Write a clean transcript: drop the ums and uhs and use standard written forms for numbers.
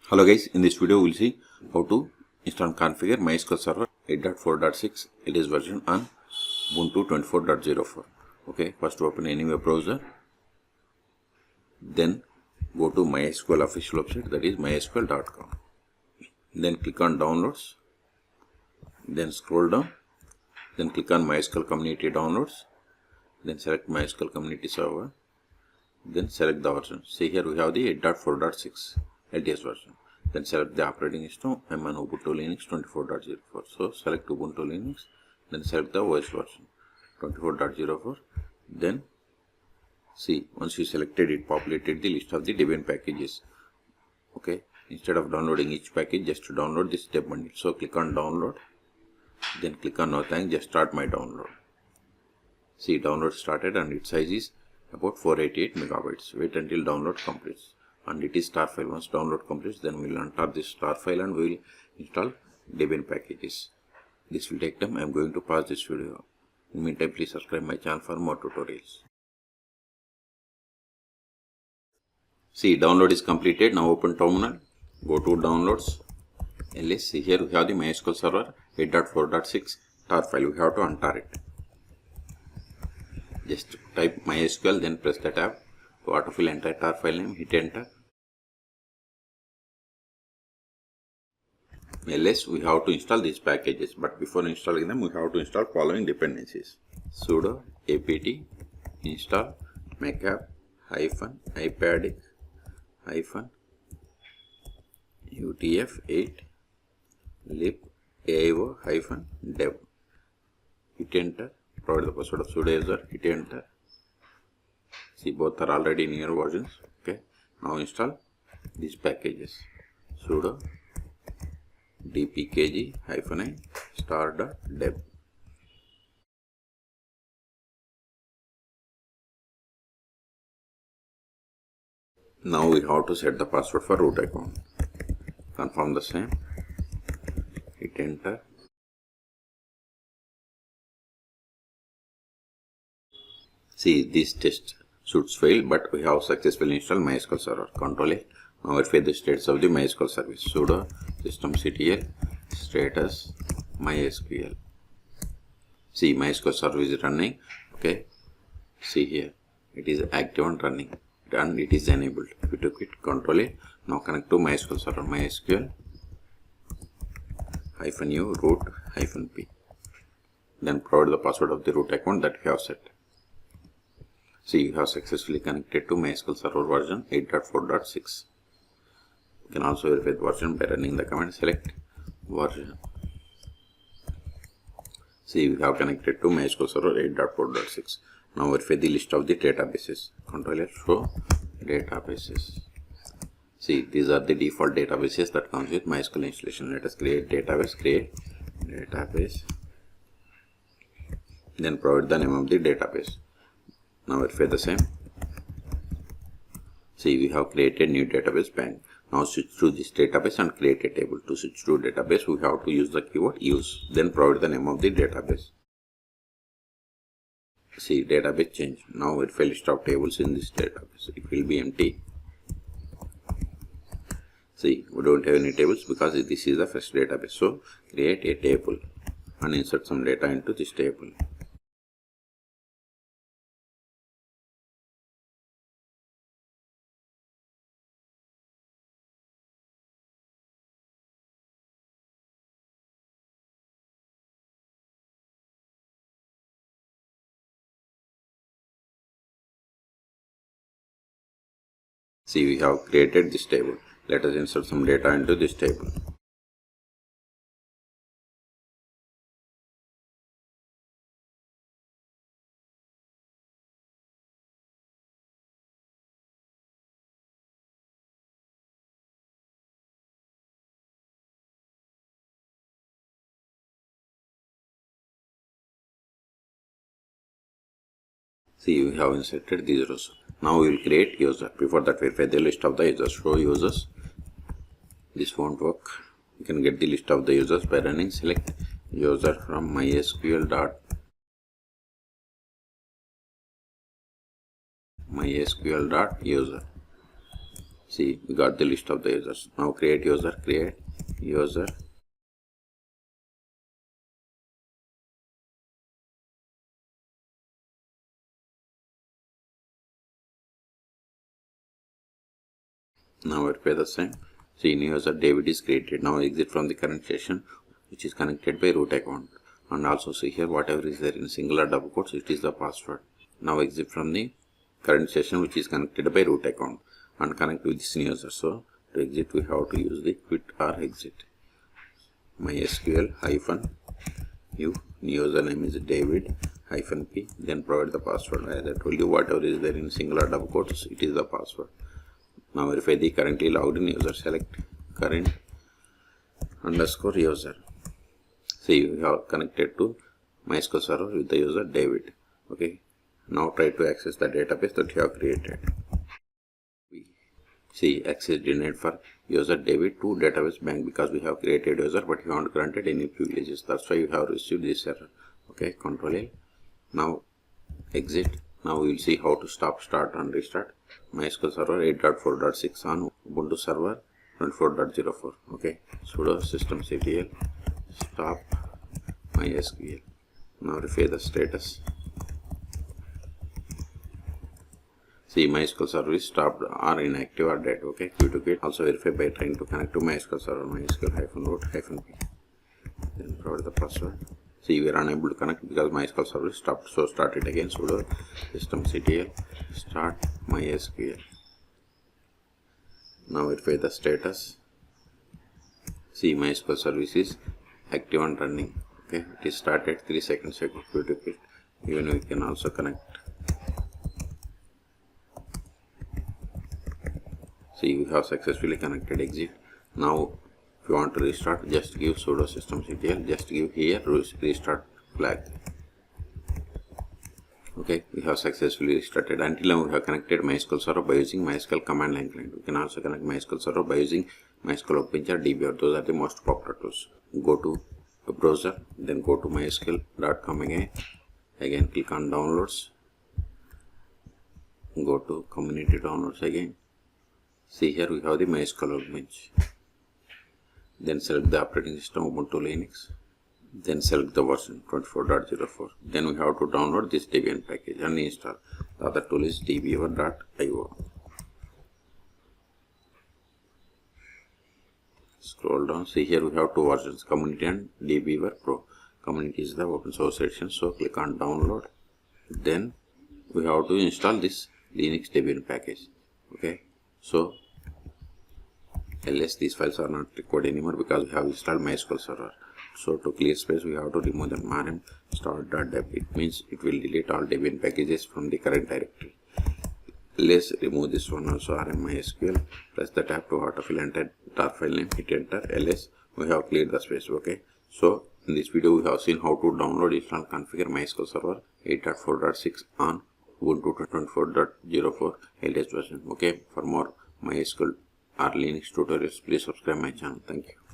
Hello guys, in this video we will see how to install and configure MySQL Server 8.4.6 LTS version on Ubuntu 24.04. Okay, first open any web browser, then go to MySQL official website, that is mysql.com. Then click on downloads, then scroll down, then click on MySQL community downloads, then select MySQL community server, then select the version. See here we have the 8.4.6 LTS version. Then select the operating system. I'm on Ubuntu Linux 24.04. So select Ubuntu Linux, then select the OS version 24.04. Then see, once you selected it, populated the list of the Debian packages. Okay, instead of downloading each package, just to download this step bundle. So click on download, then click on no thanks, just start my download. See, download started and its size is about 488 megabytes. Wait until download completes, and it is star file. Once download completes, then we will enter this star file and we will install Debian packages. This will take time. I am going to pause this video. In the meantime, please subscribe my channel for more tutorials. See, download is completed. Now open terminal, go to downloads, ls. See here we have the MySQL Server 8.4.6 tar file. We have to untar it. Just type MySQL, then press the tab to autofill entire tar file name, hit enter. ls, we have to install these packages, but before installing them we have to install following dependencies: sudo apt install -apt-get -utf8 lib aio-dev. Hit enter. Provide the password of sudo user, hit enter. See, both are already in your versions. Okay, now install these packages: sudo dpkg-i star.deb. Now we have to set the password for root account. Confirm the same, hit enter. See, this test should fail, but we have successfully installed MySQL Server. Control A. Now verify the status of the MySQL service. Sudo systemctl status MySQL. See, MySQL Server is running. Okay. See here, it is active and running, and it is enabled. If you took it, Control A. Now connect to MySQL Server. MySQL -u root -p. Then provide the password of the root account that you have set. See, you have successfully connected to MySQL Server version 8.4.6. You can also verify the version by running the command select version. See, we have connected to MySQL Server 8.4.6. Now verify the list of the databases. Control F, show databases. See, these are the default databases that comes with MySQL installation. Let us create database, create database. Then provide the name of the database. Now verify the same. See, we have created new database bank. Now switch to this database and create a table. To switch to database, we have to use the keyword use. Then provide the name of the database. See, database change. Now verify list of tables in this database. It will be empty. See, we don't have any tables because this is the first database. So create a table and insert some data into this table. See, we have created this table. Let us insert some data into this table. See, we have inserted these rows. Now we will create user. Before that, verify the list of the users. Show users. This won't work. You can get the list of the users by running select user from MySQL user. See, we got the list of the users. Now create user. Now verify the same. See, new user David is created. Now exit from the current session, which is connected by root account. And also see here, whatever is there in single or double quotes, it is the password. Now exit from the current session, which is connected by root account, and connect with this new user. So to exit, we have to use the quit or exit. MySQL -u, new username is David -p, then provide the password. As I told you, whatever is there in single or double quotes, it is the password. Now verify the currently logged in user. Select current _ user. See, we have connected to MySQL server with the user David. Okay. Now try to access the database that you have created. See, access denied for user David to database bank because we have created user but we haven't granted any privileges. That's why you have received this error. Okay, Control L. Now exit. Now we will see how to stop, start and restart MySQL server 8.4.6 on Ubuntu server 24.04. Okay, sudo systemctl stop MySQL. Now verify the status. See, MySQL service stopped or inactive or dead. Okay, quit. Also verify by trying to connect to MySQL server. MySQL -root -p. Then provide the password. See, we are unable to connect because MySQL service stopped. So start it again. Sudo systemctl start MySQL. Now verify the status. See, MySQL service is active and running. Okay, it is started 3 seconds ago. Quit. Even we can also connect. See, we have successfully connected. Exit. Now if you want to restart, just give sudo systemctl, just give here restart flag. Okay, we have successfully restarted. Until now we have connected MySQL server by using MySQL command line client. We can also connect MySQL server by using MySQL Ubuntu or DBR. Those are the most popular tools. Go to the browser, then go to mysql.com again click on downloads, go to community downloads again. See, here we have the MySQL Ubuntu. Then select the operating system Ubuntu Linux. Then select the version 24.04. Then we have to download this Debian package and install. The other tool is dbeaver.io. Scroll down. See, here we have two versions, Community and dbeaver Pro. Community is the open source edition, so click on download. Then we have to install this Linux Debian package. Okay, so ls these files are not required anymore because we have installed MySQL server. So to clear space, we have to remove the rm start.deb. It means it will delete all Debian packages from the current directory. Let's remove this one also, rm MySQL. Press the tab to autofill enter file name, hit enter. Ls, we have cleared the space. Okay, so in this video we have seen how to download, install, configure MySQL server 8.4.6 on Ubuntu 24.04 LTS version. Okay, for more MySQL or Linux tutorials, please subscribe my channel. Thank you.